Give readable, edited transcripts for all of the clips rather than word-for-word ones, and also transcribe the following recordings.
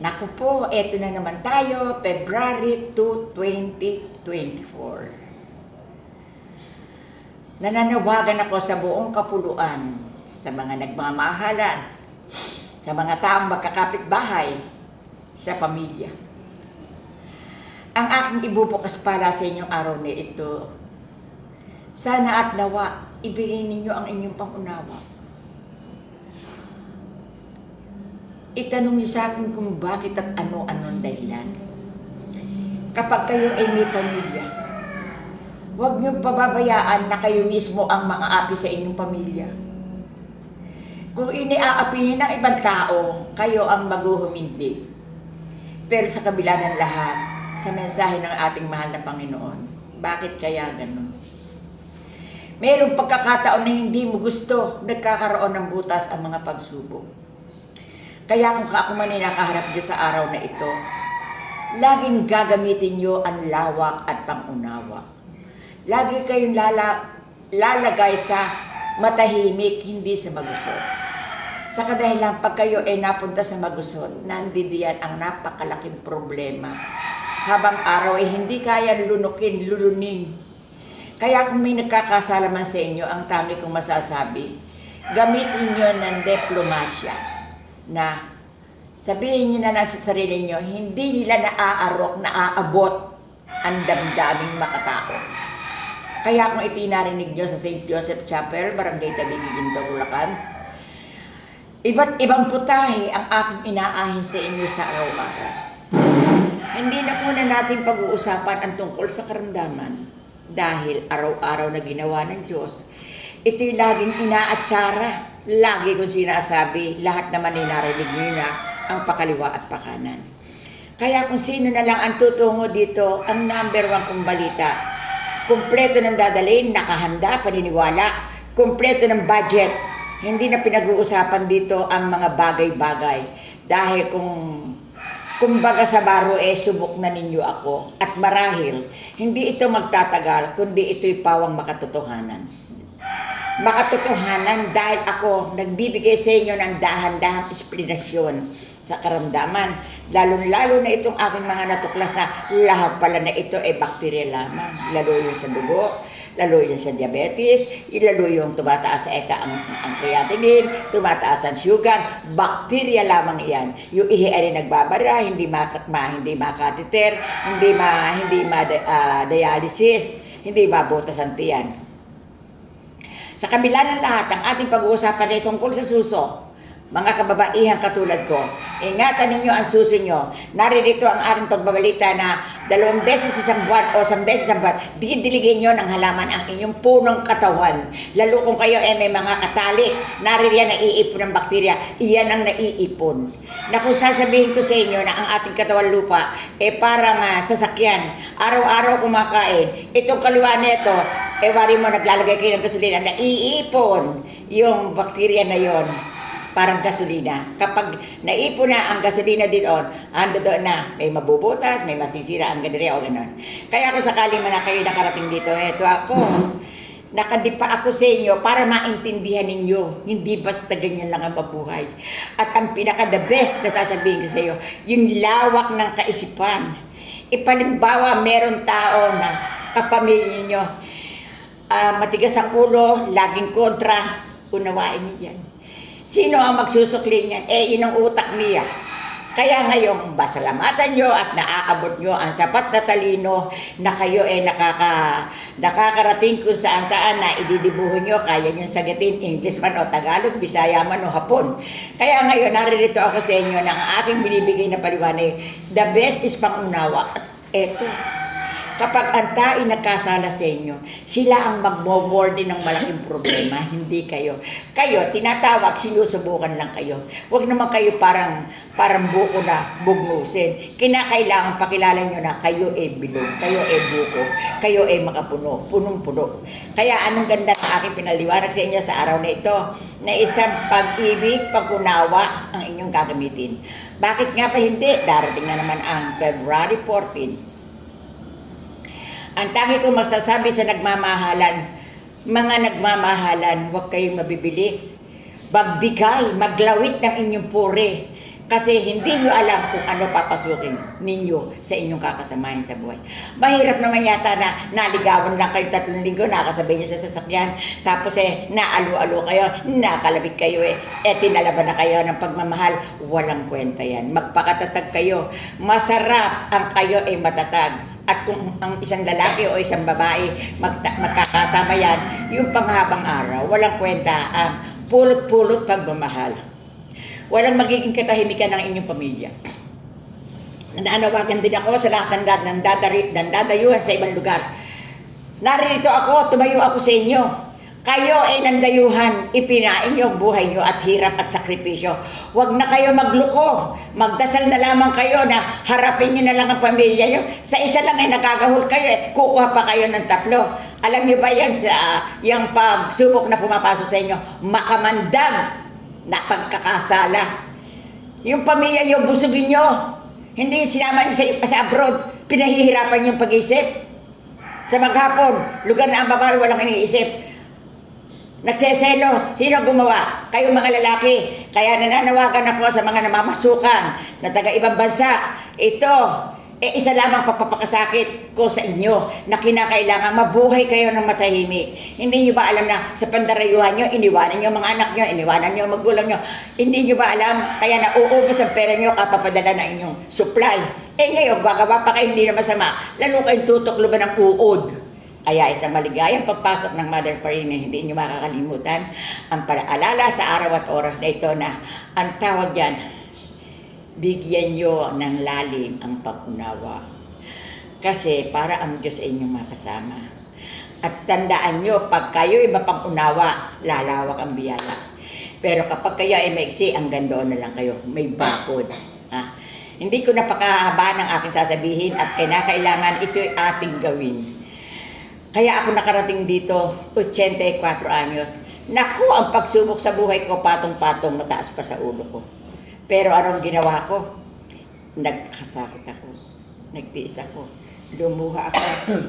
Naku po, eto na naman tayo, February 2, 2024. Nananawagan ako sa buong kapuluan, sa mga nagmamahalan, sa mga taong magkakapitbahay, sa pamilya. Ang aking ibubukas para sa inyong araw na ito, sana at nawa, ibigay ninyo ang inyong pangunawa. Itanong niyo sa akin kung bakit at ano-anong dahilan. Kapag kayo ay may pamilya, huwag niyong pababayaan na kayo mismo ang mga api sa inyong pamilya. Kung iniaapihin ng ibang tao, kayo ang maghuhumindi. Pero sa kabila ng lahat, sa mensahe ng ating mahal na Panginoon, bakit kaya ganun? Mayroong pagkakataon na hindi mo gusto, nagkakaroon ng butas ang mga pagsubok. Kaya kung ako man ay nakaharap niyo sa araw na ito, laging gagamitin niyo ang lawak at pangunawa. Lagi kayong lalagay sa matahimik, hindi sa magusot. Sa kadahilan, pag kayo ay napunta sa magusot, nandidiyan ang napakalaking problema. Habang araw ay hindi kaya lulunin. Kaya kung may nagkakasalaman sa inyo, ang tangi kong masasabi, gamitin niyo ng diplomasya. Na sabihin niyo na sa sarili niyo, hindi nila naaabot ang damdaming makatao. Kaya kung itinarinig niyo sa St. Joseph Chapel, Barangay Tabi-Ginto, Bulacan, iba't ibang putahe ang aking inaahin sa inyo sa araw-araw. Hindi na muna natin pag-uusapan ang tungkol sa karamdaman dahil araw-araw na ginawa ng Diyos. Ito'y laging inaatsara. Lagi kong sinasabi, lahat naman ay narinig nyo na ang pakaliwa at pakanan. Kaya kung sino na lang ang tutungo dito, ang number 1 kong balita, kumpleto ng dadalhin, nakahanda, paniniwala, kumpleto ng budget. Hindi na pinag-uusapan dito ang mga bagay-bagay. Dahil kung baga sa baro, subok na ninyo ako. At marahil, hindi ito magtatagal, kundi ito'y pawang makatotohanan. Makatotohanan dahil ako nagbibigay sa inyo ng dahan-dahang eksplanasyon sa karamdaman. Lalo-lalo na itong aking mga natuklas na lahat pala na ito ay bakterya lamang. Lalo yung sa dugo, lalo yung sa diabetes, lalo yung tumataas sa ang creatinine, tumataas ang sugar, bakterya lamang iyan. Yung ihi ay nagbabara, hindi makatiter, hindi dialysis, hindi mabutas ang tiyan. Sa kabila ng lahat, ang ating pag-uusapan ay tungkol sa suso. Mga kababaihang katulad ko, ingatan ninyo ang suso nyo. Naririto ang aking pagbabalita na 2 beses isang buwan o 1 beses isang buwan, didiligin nyo ng halaman ang inyong punong katawan. Lalo kung kayo ay may mga katalik, naririyan na iipon ng bakterya, iyan ang naiipon. Na kung sasabihin ko sa inyo na ang ating katawan lupa, parang sasakyan, araw-araw kumakain, itong kaliwa nito, wari mo naglalagay kayo ng gasolina, naiipon yung bakterya na yon. Parang gasolina. Kapag naipon na ang gasolina dito, ando doon na, may mabubutas, may masisira ang ganire o gano'n. Kaya kung sakali man na kayo nakarating dito, eto ako, nakadipa ako sa inyo para maintindihan ninyo, hindi basta ganyan lang ang mabuhay. At ang pinaka-the best na sasabihin ko sa iyo, yung lawak ng kaisipan. Ipalimbawa, meron tao na kapamilya nyo, matigas ang ulo, laging kontra, unawain niyo yan. Sino ang magsusukli niyan? Yun ang utak niya. Kaya ngayon, basalamatan nyo at naaabot nyo ang sapat na talino na kayo nakakarating kung saan-saan na ididibuhin nyo, kaya nyo sagutin English man o Tagalog, Bisaya man o Hapon. Kaya ngayon, naririto ako sa inyo ng aking binibigay na paliwanag. The best is pangunawa. At eto, kapag ang tayo nagkasala sa inyo, sila ang magmomorde ng malaking problema, hindi kayo. Kayo, tinatawag, sinusubukan lang kayo. Huwag naman kayo parang buko na bugnusin. Kinakailangan pakilala nyo na kayo ay bilog, kayo ay buko, kayo ay makapuno, punong-puno. Kaya anong ganda ng aking pinaliwanag sa inyo sa araw na ito, na isang pag-ibig, pag-unawa ang inyong gagamitin. Bakit nga pa hindi? Darating na naman ang February 14. Ang tangi kong magsasabi sa nagmamahalan, mga nagmamahalan, huwag kayong mabibilis. Magbigay, maglawit ng inyong puri. Kasi hindi nyo alam kung ano papasukin ninyo sa inyong kakasamahin sa buhay. Mahirap naman yata na naligawan lang kayo 3 linggo, nakasabay nyo sa sasakyan, tapos naalu-alu kayo, nakalabig kayo tinalaban na kayo ng pagmamahal. Walang kwenta yan. Magpakatatag kayo. Masarap ang kayo ay matatag. At kung ang isang lalaki o isang babae magkakasama yan, yung panghabang araw, walang kwenta ang pulot-pulot pagmamahal. Walang magiging katahimikan ng inyong pamilya. Nananawagan din ako sa lahat ng dadayuhan sa ibang lugar. Naririto ako, tumayo ako sa inyo. Kayo ay nandayuhan, ipinain niyo ang buhay niyo at hirap at sakripisyo. Huwag na kayo magluko. Magdasal na lamang kayo na harapin niyo na lang ang pamilya niyo. Sa isa lang ay nakagahol kayo, kukuha pa kayo ng 3. Alam niyo ba yan sa yung pagsubok na pumapasok sa inyo? Makamandag na pagkakasala. Yung pamilya niyo, busugin niyo. Hindi sinama niyo sa abroad, pinahihirapan niyo yung pag-isip. Sa maghapon, lugar na ang babae walang iniisip. Nagseselos. Sino gumawa? Kayong mga lalaki. Kaya nananawagan ako sa mga namamasukan na taga ibang bansa. Ito, isa lamang papapakasakit ko sa inyo na kinakailangan mabuhay kayo ng matahimik. Hindi nyo ba alam na sa pandarayuhan nyo, iniwanan nyo mga anak nyo, iniwanan nyo magulang nyo. Hindi nyo ba alam, kaya nauubos ang pera nyo kapapadala na inyong supply. Ngayon, gagawa pa kayo, hindi na masama. Lalo kayong tutokluban ng uod. Kaya isang maligayang pagpasok ng Mother Parina, hindi nyo makakalimutan ang paalala sa araw at oras na ito na ang tawag dyan, bigyan nyo ng lalim ang pag-unawa. Kasi para ang Diyos ay inyong makasama. At tandaan nyo, pag kayo ay mapag-unawa, lalawak ang biyaya. Pero kapag kayo ay maiksi, hanggang doon na lang kayo. May bakod. Hindi ko napakahaba ng aking sasabihin at kinakailangan ito'y ating gawin. Kaya ako nakarating dito, 84 anyos. Naku, ang pagsubok sa buhay ko, patong-patong mataas pa sa ulo ko. Pero anong ginawa ko? Nagkasakit ako. Nagtiis ako. Lumuha ako.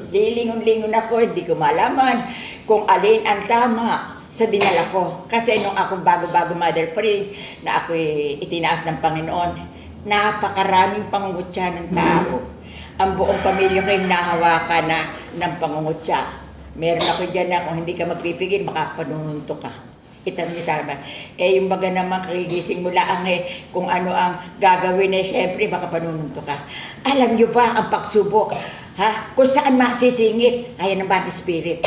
Lilingon-lingon ako. Hindi ko malaman kung alin ang tama sa dinala ko. Kasi nung ako bago-bago Mother Parina na ako'y itinaas ng Panginoon, napakaraming pangungutya ng tao. Ang buong pamilya ko yung nahawakan na ng pangungutya. Meron ako dyan na kung hindi ka magpipigil, makapanununto ka. Itanong niyo sa akin, yung baga naman kagigising mo lang kung ano ang gagawin syempre baka panununto ka. Alam niyo ba ang pagsubok, kung saan masisingit, ayan ang body spirit.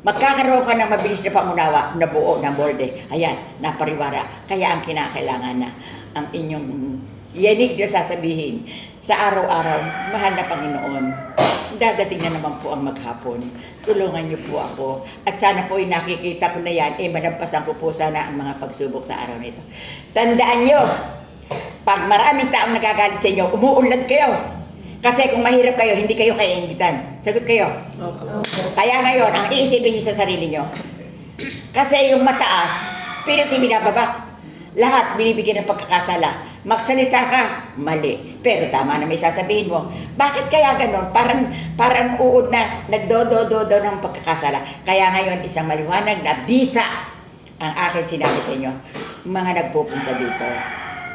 Magkakaroon ka ng mabilis na pangunawa, na buo, na molde, ayan, napariwara. Kaya ang kinakailangan na ang inyong yanig na sasabihin sa araw-araw, mahal na Panginoon, dadating na naman po ang maghapon. Tulungan niyo po ako. At sana po nakikita ko na yan, malampasan ko po sana ang mga pagsubok sa araw na ito. Tandaan niyo, pag maraming taong nagagalit sa inyo, umuunlad kayo. Kasi kung mahirap kayo, hindi kayo kaiingitan. Sagot kayo. Kaya ngayon, ang iisipin niyo sa sarili niyo, kasi yung mataas, pilit yung binababa. Lahat binibigyan ng pagkakasala. Magsalita ka, mali. Pero tama na may sasabihin mo. Bakit kaya ganon? Parang uod na nagdodo-dodo ng pagkakasala. Kaya ngayon, isang maliwanag na bisa ang aking sinabi sa inyo. Mga nagpupunta dito,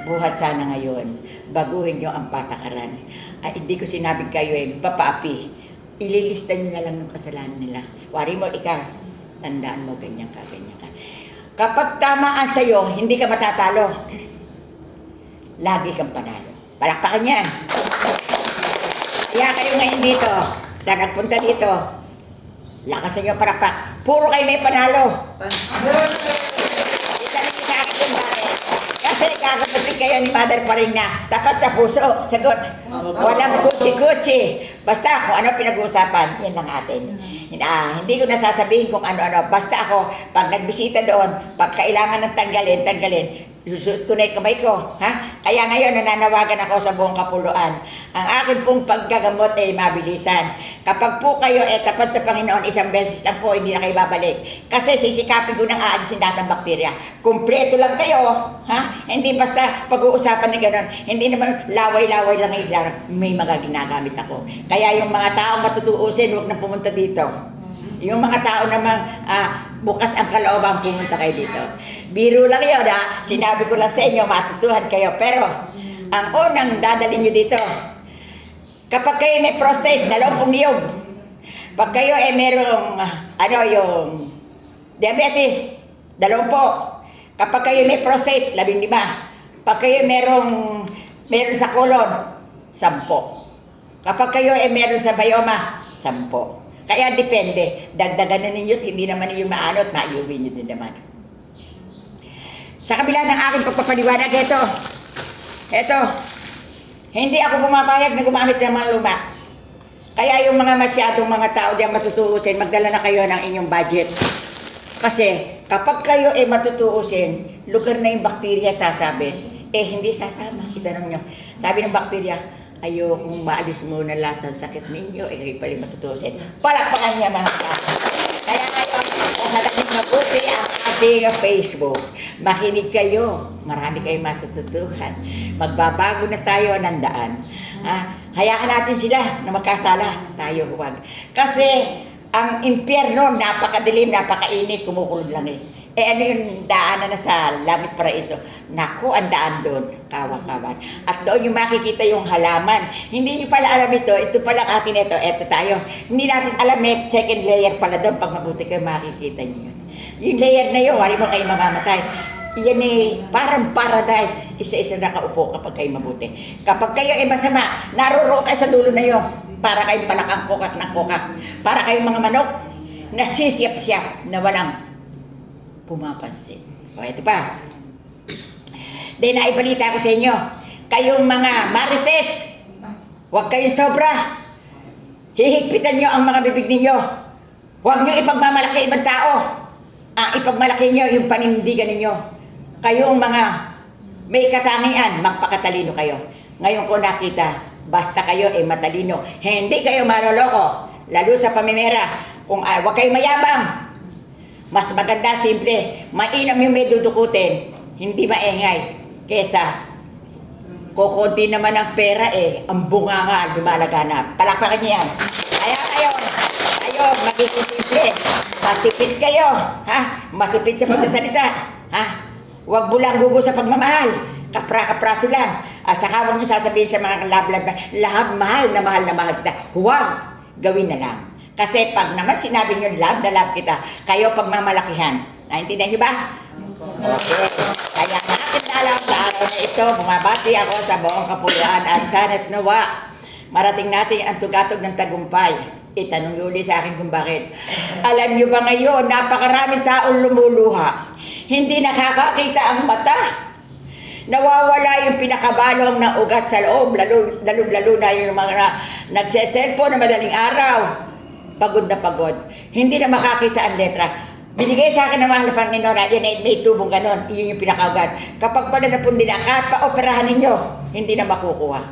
buhat sana ngayon, baguhin nyo ang patakaran. Hindi ko sinabing kayo papaapi. Ililista nyo na lang ng kasalanan nila. Wari mo, tandaan mo, ganyan ka, ganyan ka. Kapag tamaan sa'yo, hindi ka matatalo. Lagi kang panalo. Palakpakan yan. Kaya kayo ngayon dito, na nagpunta dito, lakasan nyo palakpak. Puro kayo may panalo. Itanong sa akin yung bakit. Kasi kakapatin kayo ni Mother Parina. Tapat sa puso. Sagot. Walang kutsi-kutsi. Basta kung ano pinag-uusapan, yan lang atin. Hindi ko nasasabihin kung ano-ano. Basta ako, pag nagbisita doon, pag kailangan ng tanggalin. Susuot ko na yung kamay ko. Kaya ngayon, nananawagan ako sa buong kapuluan. Ang akin pong paggagamot ay mabilisan. Kapag po kayo tapat sa Panginoon, isang beses lang po, hindi na kayo babalik. Kasi sisikapin ko nang aalisin lahat ng bakterya. Kumpleto lang kayo. Hindi basta pag-uusapan na gano'n. Hindi naman laway-laway lang may mga ginagamit ako. Kaya yung mga taong matutuusin, huwag na pumunta dito. Yung mga tao namang bukas ang kalooban pumunta kayo dito. Biro lang yun ha. Sinabi ko lang sa inyo, matutuhan kayo. Pero ang unang dadalhin nyo dito, kapag kayo may prostate, 20 niyog. Pag kayo ay merong, yung diabetes, 20. Kapag kayo may prostate, 15. Pag kayo meron sa colon, 10. Kapag kayo ay meron sa myoma, 10. Kaya depende. Dagdagan na ninyo, hindi naman ninyo maano at maiuwi nyo din naman. Sa kabila ng aking pagpapaliwanag, ito, hindi ako pumapayag na gumamit ng mga luma. Kaya yung mga masyadong mga tao diyan matutuusin, magdala na kayo ng inyong budget. Kasi kapag kayo ay matutuusin, lugar na yung bakterya sasabi, hindi sasama. Itanong nyo. Sabi ng bakterya, ayokong maalis muna lahat ng sakit ninyo, kayo pala matutuusin. Palakpakan niya mga tao. Kaya ngayon, sasabihin mabuti ang ating Facebook. Makinig kayo. Marami kayong matututuhan. Magbabago na tayo ng daan. Hayaan natin sila na magkasala. Tayo huwag. Kasi ang impyerno, napakadilim, napakainit, kumukulog langis. Ano yung daanan na sa langit paraiso? Naku, ang daan doon, kawa-kawan. At doon yung makikita yung halaman. Hindi nyo pala alam ito pala atin ito tayo. Hindi natin alam, may second layer pala doon, pag mabuti kayo makikita nyo yun. Yung layer na yun, wari mo kayo mamamatay. Yan parang paradise, isa-isa nakaupo kapag kayo mabuti. Kapag kayo masama, naroroon kayo sa dulo na yun. Para kayong palakang kokak ng kokak. Para kayong mga manok, nasisiyap-siyap na walang pumapansin. O, ito pa. Dahil naibalita ko sa inyo, kayong mga marites, huwag kayong sobra. Hihigpitan nyo ang mga bibig ninyo. Huwag nyo ipagmamalaki ibang tao. Ipagmalaki nyo yung panindigan ninyo. Kayong mga may katangian, magpakatalino kayo. Ngayon ko nakita, basta kayo matalino. Hindi kayo maloloko. Lalo sa pamimera. Kung huwag kayong mayabang. Mas maganda, simple. Mainam yung may dudukutin. Hindi maengay. Kesa, kukunti naman ang pera ang bunganga, lumalaganap. Palakpakan niyo yan. Kaya kayo, magiging simple. Matipid kayo. Matipid sa pagsasalita. Huwag bulang gugo sa pagmamahal. Kapra-kapraso lang. At saka huwag niyo sasabihin sa mga love, lahat mahal na mahal kita. Huwag, gawin na lang. Kasi pag naman sinabi niyo love na love kita, kayo pagmamalakihan. Naintindihan niyo ba? Okay. Kaya natin na alam sa araw na ito, bumabati ako sa buong kapuluan at sana't nawa, marating natin ang tugatog ng tagumpay. Itanong niyo ulit sa akin kung bakit. Alam niyo ba ngayon, napakaraming taong lumuluha. Hindi nakakakita ang mata. Nawawala yung pinakabalong ng ugat sa loob, lalo na yung mga nagse-cellphone na madaling araw. Pagod na pagod. Hindi na makakita ang letra. Binigay sa akin ng mahal na Panginoon na yan ay may tubong ganon. Iyon yung pinakaugat. Kapag pala napundi na, kahit pa-operahan ninyo, hindi na makukuha.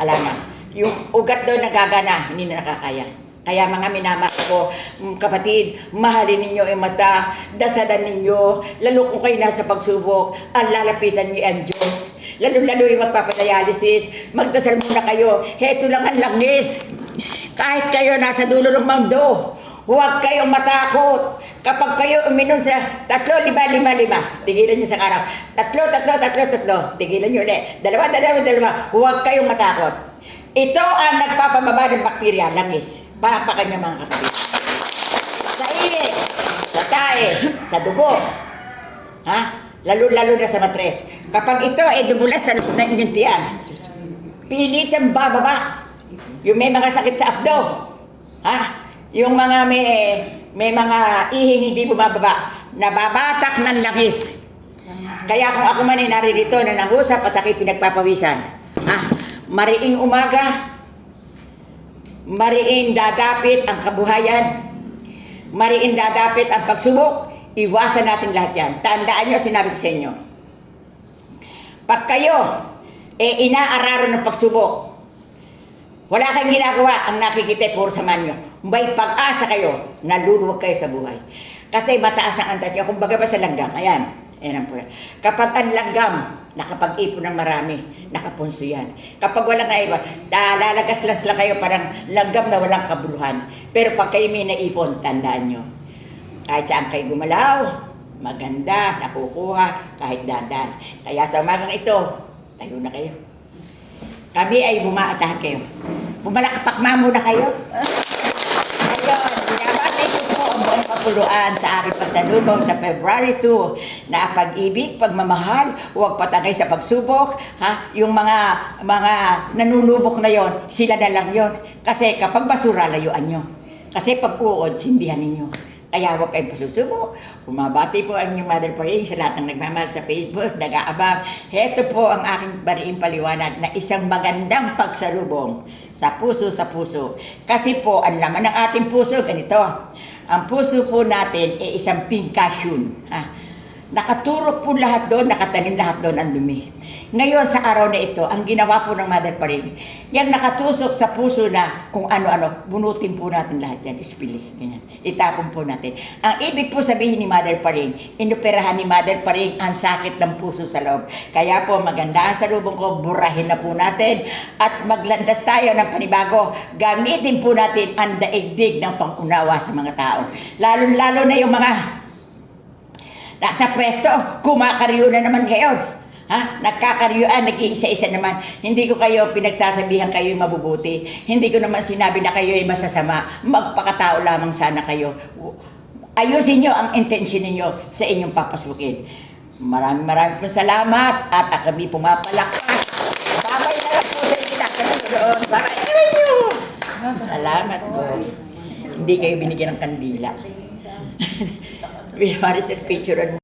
Alam na. Yung ugat doon nagagana, hindi na nakakaya. Kaya mga minamahal ko, kapatid, mahalin ninyo ang mata, dasalan ninyo, lalo kung kayo nasa pagsubok, ang lalapitan niyo ang Diyos. Lalo yung magpapadialysis, magdasal muna kayo. Heto lang ang langis. Kahit kayo nasa dulo ng mundo, huwag kayong matakot. Kapag kayo uminom sa 3, 5, 5, 5, tigilan nyo sa araw. 3, tigilan nyo ulit. 2, huwag kayong matakot. Ito ang nagpapababa ng bakterya, langis. Palakpakan niya mga kapatid. Sa init, sa tae, sa dugo. Lalo na sa matres. Kapag ito ay dumulas sa loob ng inyong tiyan, pilitan bababa. Yung may mga sakit sa abdo. Yung mga may mga ihing hindi bumababa, nababatak ng langis. Kaya kung ako man ay naririto na nangusap at ako'y pinagpapawisan, mariing umaga, mariing dadapit ang kabuhayan, mariing dadapit ang pagsubok, iwasan natin lahat yan. Tandaan nyo, sinabi ko sa inyo. Pag kayo, inaararo ng pagsubok, wala kayong ginagawa, ang nakikita puro samahan nyo. May pag-asa kayo, naluluwag kayo sa buhay. Kasi mataas ang antas nyo, kumbaga ba sa langgam, ayan. Ayan po. Kapag ang langgam, nakapag-ipon ng marami, nakapunso yan. Kapag walang naiba, lalagas-las lang kayo parang langgam na walang kabuluhan. Pero pag kayo may naipon, tandaan nyo, kahit saan kayo gumalaw, maganda, nakukuha, kahit dadan. Kaya sa umagang ito, tayo na kayo. Kami ay bumaatahan kayo. Bumalakapakma muna kayo. Ayun, binabati ko po ang buong kapuluan sa aking pasalubong sa February 2 na pag-ibig, pagmamahal, huwag patangay sa pagsubok. Yung mga nanunubok na yon, sila na lang yon. Kasi kapag basura, layuan nyo. Kasi pag uod, sindihan ninyo. Kaya huwag kayong pasusubo. Bumabati po ang inyong Mother Paring sa lahat ng nagmamahal sa Facebook, nag-aabang. Heto po ang aking bariing paliwanag na isang magandang pagsalubong sa puso. Kasi po, ang laman ng ating puso, ganito. Ang puso po natin ay isang pinkasyon. Nakaturok po lahat doon, nakatanim lahat doon ang dumi. Ngayon sa araw na ito, ang ginawa po ng Mother Paring, yan nakatusok sa puso na kung ano-ano, bunutin po natin lahat yan, ispili, ganyan. Itapon po natin. Ang ibig po sabihin ni Mother Paring, inoperahan ni Mother Paring ang sakit ng puso sa loob. Kaya po maganda ang salubong ko, burahin na po natin at maglandas tayo ng panibago. Gamitin po natin ang daigdig ng pangunawa sa mga tao. Lalo-lalo na yung mga nasa pwesto, kumakaryo na naman ngayon. Nagkakaryuan, nag-iisa-isa naman. Hindi ko kayo pinagsasabihan kayo'y mabubuti. Hindi ko naman sinabi na kayo'y masasama. Magpakatao lamang sana kayo. Ayusin nyo ang intensyon ninyo sa inyong papasukin. Maraming pong salamat at kami pumapalakpak. Babay na lang po sa inyo. Babay na inyo. Salamat po. Hindi kayo binigyan ng kandila. What is the picture on